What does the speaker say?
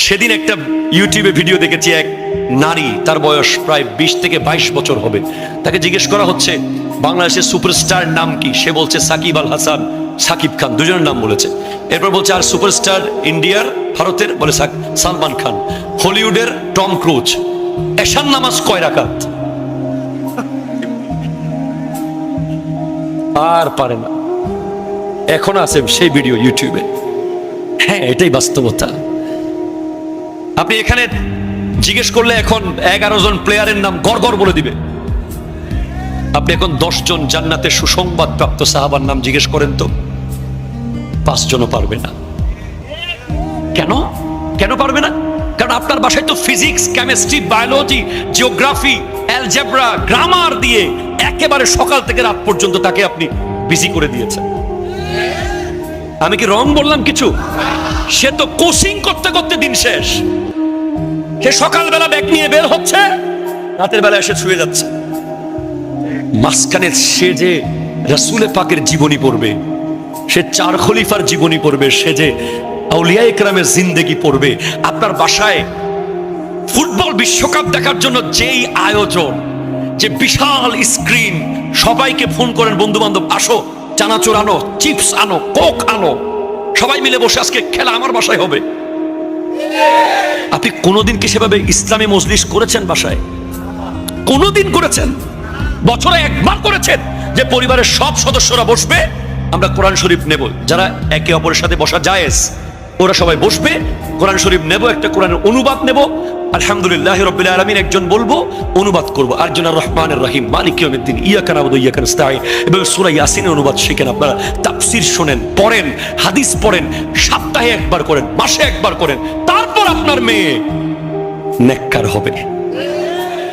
সেদিন একটা ইউটিউবে ভিডিও দেখেছি, এক নারী, তার বয়স প্রায় 20 থেকে 22 বছর হবে। তাকে জিজ্ঞেস করা হচ্ছে বাংলাদেশের সুপারস্টার নাম কি? সে বলছে সাকিব আল হাসান, সাকিব খান, দুজনের নাম বলেছে। এরপর বলছে আর সুপারস্টার ইন্ডিয়ার, ভারতের, বলে সালমান খান। হলিউডের টম ক্রুজ। এশার নামাজ কয় রাকাত? আর পারে না। এখন আছে সেই ভিডিও ইউটিউবে। হ্যাঁ, এটাই বাস্তবতা। আপনি এখানে জিজ্ঞেস করলে এখন 11 জন প্লেয়ারের নাম গড়গড় বলে দিবে। আপনি এখন 10 জন জান্নাতের সুসংবাদ প্রাপ্ত সাহাবার নাম জিজ্ঞেস করেন তো, 5 জনও পারবে না। কেন? কেন পারবে না? কারণ আপনার বাসায় তো physics, chemistry, biology, geography, algebra, grammar দিয়ে একেবারে সকাল থেকে রাত পর্যন্ত তাকে আপনি বিজি করে দিয়েছেন। আমি কি রং বললাম কিছু? সে তো কোচিং করতে করতে দিন শেষ। সে সকালবেলা ব্যাগ নিয়ে বের হচ্ছে, রাতের বেলা এসে শুয়ে যাচ্ছে। মাঝখানে সে যে রাসূলে পাকের জীবনী পড়বে, সে 4 খলিফার জীবনী পড়বে, সে যে আউলিয়া ইকরামের জিন্দেগি পড়বে। আপনার বাসায় ফুটবল বিশ্বকাপ দেখার জন্য যেই আয়োজন, যে বিশাল স্ক্রিন, সবাইকে ফোন করেন বন্ধু বান্ধব, আসো, চানাচুর আনো, চিপস আনো, কোক আনো, সবাই মিলে বসে আজকে খেলা আমার বাসায় হবে। আপনি কোনোদিন কি সেভাবে ইসলামী মজলিস করেছেন বাসায়? কোনোদিন করেছেন? বছরে একবার করেছেন যে পরিবারের সব সদস্যরা বসবে, আমরা কোরআন শরীফ নেব, যারা একে অপরের সাথে বসা জায়েজ ওরা সবাই বসবে, কোরআন শরীফ নেব, একটা কোরআনের অনুবাদ নেব, আলহামদুলিল্লাহি রাব্বিল আলামিন একজন বলবো, অনুবাদ করব, আরজন আর রহমানির রহিম মালিক ইয়াউমিদ্দিন ইয়াকা না'বুদু ওয়া ইয়াকা নাস্তাঈন, এবং সূরা ইয়াসিনের অনুবাদ শিখেন, আপনারা তাফসীর শুনেন, পড়েন, হাদিস পড়েন, সপ্তাহে একবার করেন, মাসে একবার করেন, তারপর আপনার মেয়ে নেককার হবে।